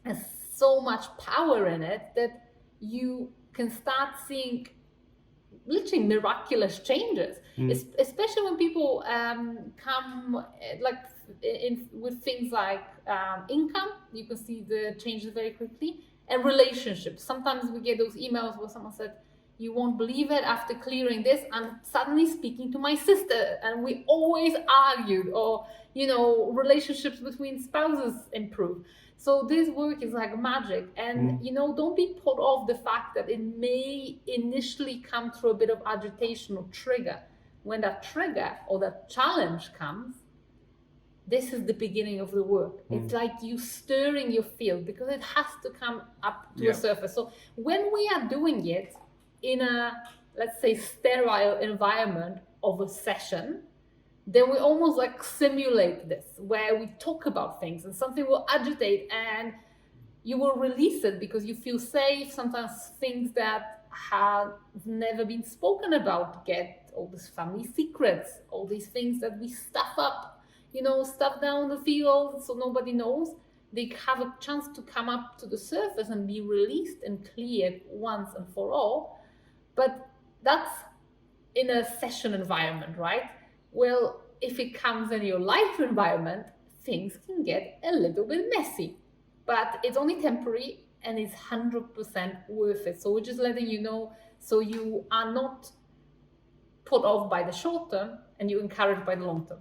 and so much power in it that you can start seeing literally miraculous changes, especially when people come with things like income. You can see the changes very quickly, and relationships. Sometimes we get those emails where someone said, you won't believe it, after clearing this, I'm suddenly speaking to my sister, and we always argued, or relationships between spouses improve. So this work is like magic, and don't be put off the fact that it may initially come through a bit of agitation or trigger. When that trigger or that challenge comes, this is the beginning of the work. It's like you stirring your field, because it has to come up to a surface. So when we are doing it in a, let's say, sterile environment of a session, then we almost like simulate this, where we talk about things and something will agitate and you will release it because you feel safe. Sometimes things that have never been spoken about get all these family secrets, all these things that we stuff up, stuff down the field so nobody knows. They have a chance to come up to the surface and be released and cleared once and for all. But that's in a session environment, right? Well, if it comes in your life environment, things can get a little bit messy, but it's only temporary and it's 100% worth it. So we're just letting you know, so you are not put off by the short term and you're encouraged by the long term.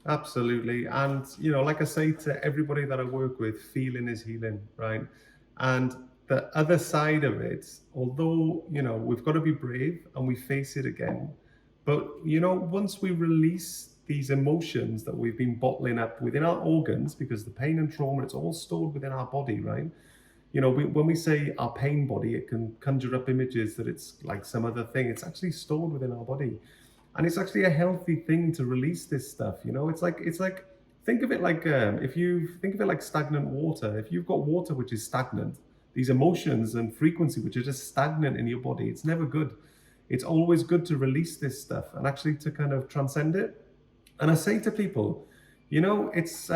Absolutely. And, like I say to everybody that I work with, feeling is healing, right? And the other side of it, although, we've got to be brave and we face it again. But, once we release these emotions that we've been bottling up within our organs, because the pain and trauma, it's all stored within our body, right? When we say our pain body, it can conjure up images that it's like some other thing. It's actually stored within our body. And it's actually a healthy thing to release this stuff. It's like, think of it like, if you think of it like stagnant water, if you've got water which is stagnant, these emotions and frequency which are just stagnant in your body, it's never good. It's always good to release this stuff and actually to kind of transcend it. And I say to people, it's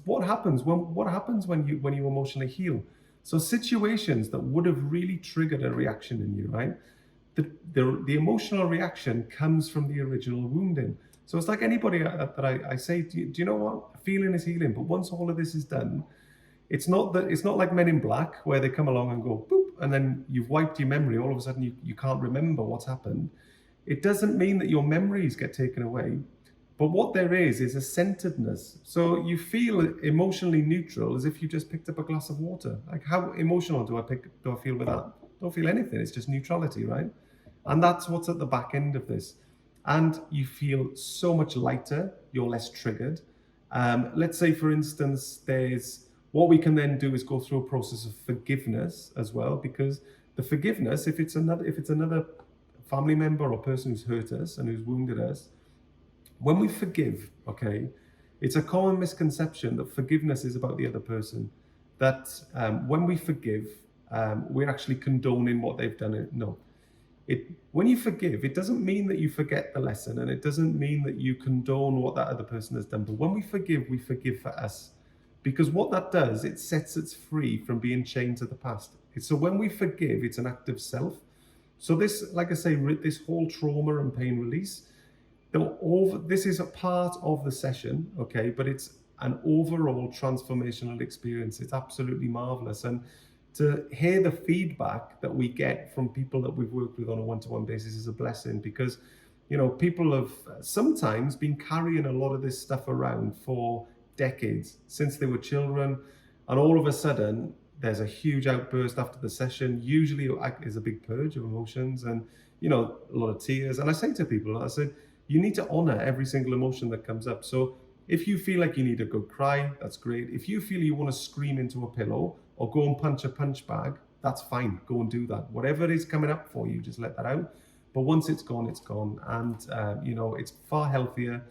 what happens when you emotionally heal. So situations that would have really triggered a reaction in you, right? The emotional reaction comes from the original wounding. So it's like anybody that I say, do you know what? Feeling is healing. But once all of this is done, it's not like Men in Black where they come along and go boop, and then you've wiped your memory. All of a sudden you can't remember what's happened. It doesn't mean that your memories get taken away. But what there is a centeredness. So you feel emotionally neutral as if you just picked up a glass of water. Like, how emotional do I feel with that? Don't feel anything. It's just neutrality, right? And that's what's at the back end of this. And you feel so much lighter. You're less triggered. Let's say, for instance, what we can then do is go through a process of forgiveness as well, because the forgiveness, if it's another family member or person who's hurt us and who's wounded us, when we forgive, okay, it's a common misconception that forgiveness is about the other person. That when we forgive, we're actually condoning what they've done. No. When you forgive, it doesn't mean that you forget the lesson, and it doesn't mean that you condone what that other person has done. But when we forgive for us. Because what that does, it sets us free from being chained to the past. So when we forgive, it's an act of self. So this, like I say, this whole trauma and pain release, this is a part of the session, okay, but it's an overall transformational experience. It's absolutely marvelous. And to hear the feedback that we get from people that we've worked with on a one-to-one basis is a blessing, because, you know, people have sometimes been carrying a lot of this stuff around for decades, since they were children, and all of a sudden there's a huge outburst after the session. Usually is a big purge of emotions and, you know, a lot of tears. And I say to people, I said, you need to honor every single emotion that comes up. So if you feel like you need a good cry, that's great. If you feel you want to scream into a pillow or go and punch a punch bag, that's fine. Go and do that. Whatever is coming up for you, just let that out. But once it's gone, it's gone. And, you know, it's far healthier,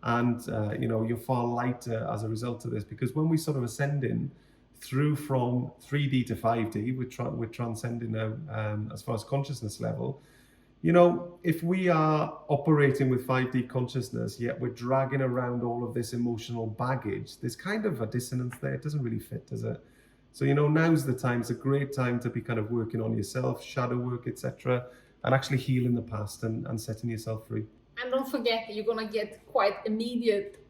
and, you know, you're far lighter as a result of this, because when we sort of ascending through from 3D to 5D, we're transcending now as far as consciousness level. You know, if we are operating with 5D consciousness, yet we're dragging around all of this emotional baggage, there's kind of a dissonance there. It doesn't really fit, does it? So, you know, now's the time. It's a great time to be kind of working on yourself, shadow work, etc., and actually healing the past and setting yourself free. And don't forget that you're going to get quite immediate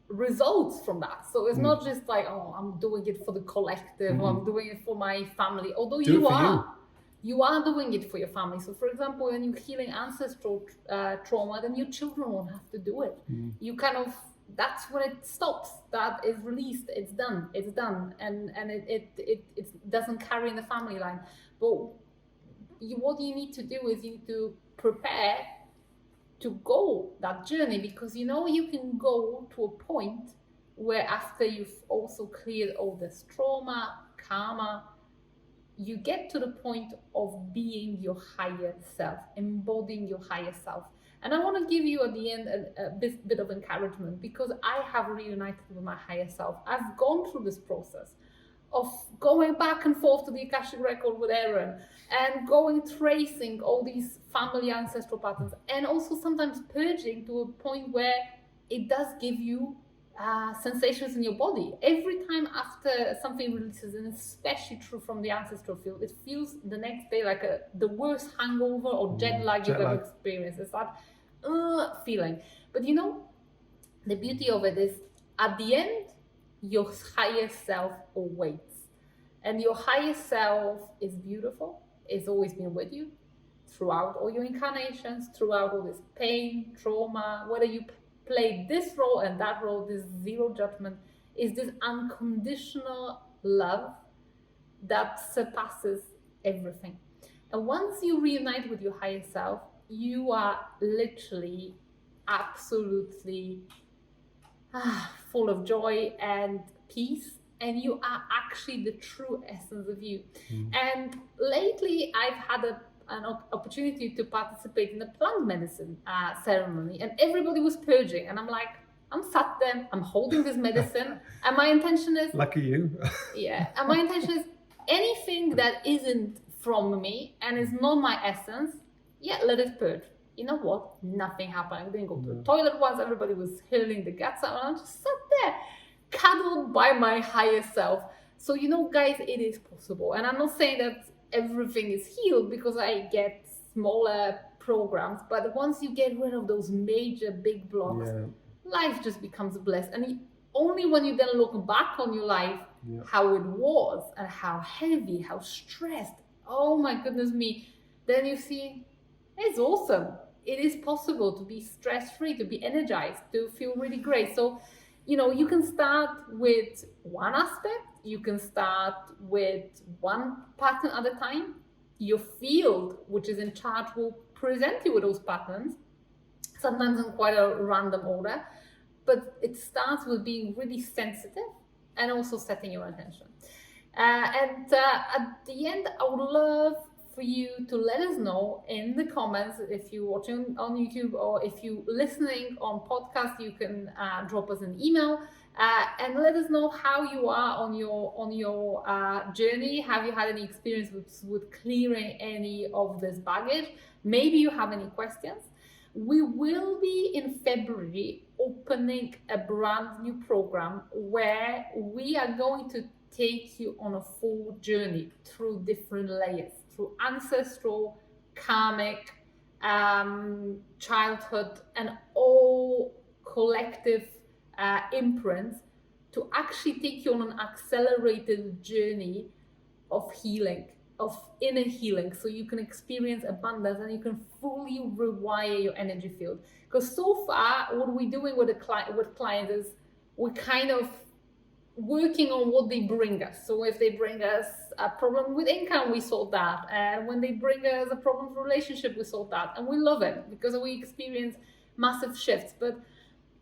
results from that. So it's not just like, oh, I'm doing it for the collective, or I'm doing it for my family. Although you are doing it for your family. So, for example, when you're healing ancestral trauma, then your children won't have to do it. You kind of, that's when it stops. That is released. It's done. And it doesn't carry in the family line. But what you need to do is you need to prepare to go that journey, because, you know, you can go to a point where after you've also cleared all this trauma, karma, you get to the point of being your higher self, embodying your higher self. And I want to give you at the end a bit of encouragement, because I have reunited with my higher self. I've gone through this process of going back and forth to the Akashic record with Aeron and tracing all these family ancestral patterns, and also sometimes purging to a point where it does give you sensations in your body. Every time after something releases, and especially true from the ancestral field, it feels the next day like the worst hangover or jet lag you've ever experienced. It's that feeling. But you know, the beauty of it is, at the end, your higher self awaits. And your higher self is beautiful. It's always been with you throughout all your incarnations, throughout all this pain, trauma, whether you play this role and that role, this zero judgment, is this unconditional love that surpasses everything. And once you reunite with your higher self, you are literally absolutely full of joy and peace, and you are actually the true essence of you. And lately I've had an opportunity to participate in the plant medicine ceremony, and everybody was purging, and I'm like, I'm sat there, I'm holding this medicine, and my intention is, lucky you. And my intention is, anything that isn't from me and is not my essence, let it purge. You know what? Nothing happened. I didn't go to the toilet once. Everybody was hurling the guts out, and I just sat there, cuddled by my higher self. So, you know, guys, it is possible. And I'm not saying that everything is healed, because I get smaller programs. But once you get rid of those major big blocks, life just becomes blessed. And only when you then look back on your life how it was and how heavy, how stressed, oh my goodness me, then you see it's awesome. It is possible to be stress-free, to be energized, to feel really great. So, you can start with one aspect, you can start with one pattern at a time. Your field, which is in charge, will present you with those patterns, sometimes in quite a random order, but it starts with being really sensitive and also setting your intention. And at the end, I would love for you to let us know in the comments, if you're watching on YouTube or if you're listening on podcast, you can drop us an email and let us know how you are on your journey. Have you had any experience with clearing any of this baggage? Maybe you have any questions. We will be in February opening a brand new program where we are going to take you on a full journey through different layers, through ancestral, karmic, childhood, and all collective imprints, to actually take you on an accelerated journey of healing, of inner healing, so you can experience abundance and you can fully rewire your energy field. Because so far, what we're doing with clients is we're kind of working on what they bring us. So if they bring us a problem with income, we solve that. And when they bring us a problem with relationship, we solve that. And we love it because we experience massive shifts. But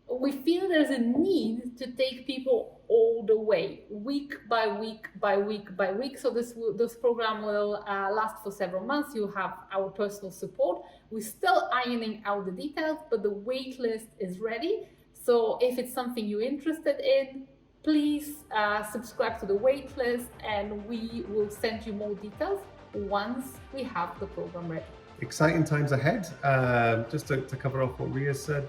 we feel there's a need to take people all the way, week by week by week by week. So this program will last for several months. You have our personal support. We're still ironing out the details, but the wait list is ready. So if it's something you're interested in, please subscribe to the wait list, and we will send you more details once we have the program ready. Exciting times ahead. Just to cover off what Riya said,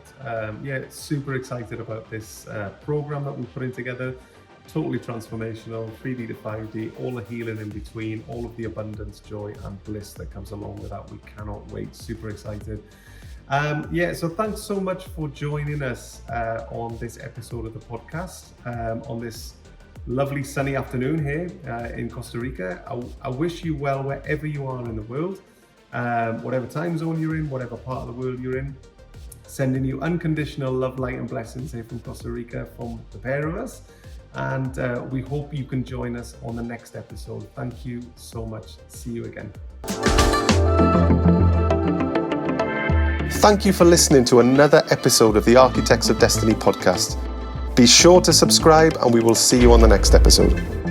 super excited about this program that we're putting together. Totally transformational, 3D to 5D, all the healing in between, all of the abundance, joy and bliss that comes along with that. We cannot wait, super excited. So thanks so much for joining us on this episode of the podcast, on this lovely sunny afternoon here in Costa Rica. I wish you well wherever you are in the world. Whatever time zone you're in, whatever part of the world you're in, sending you unconditional love, light and blessings here from Costa Rica, from the pair of us. And we hope you can join us on the next episode. Thank you so much. See you again. Thank you for listening to another episode of the Architects of Destiny podcast. Be sure to subscribe, and we will see you on the next episode.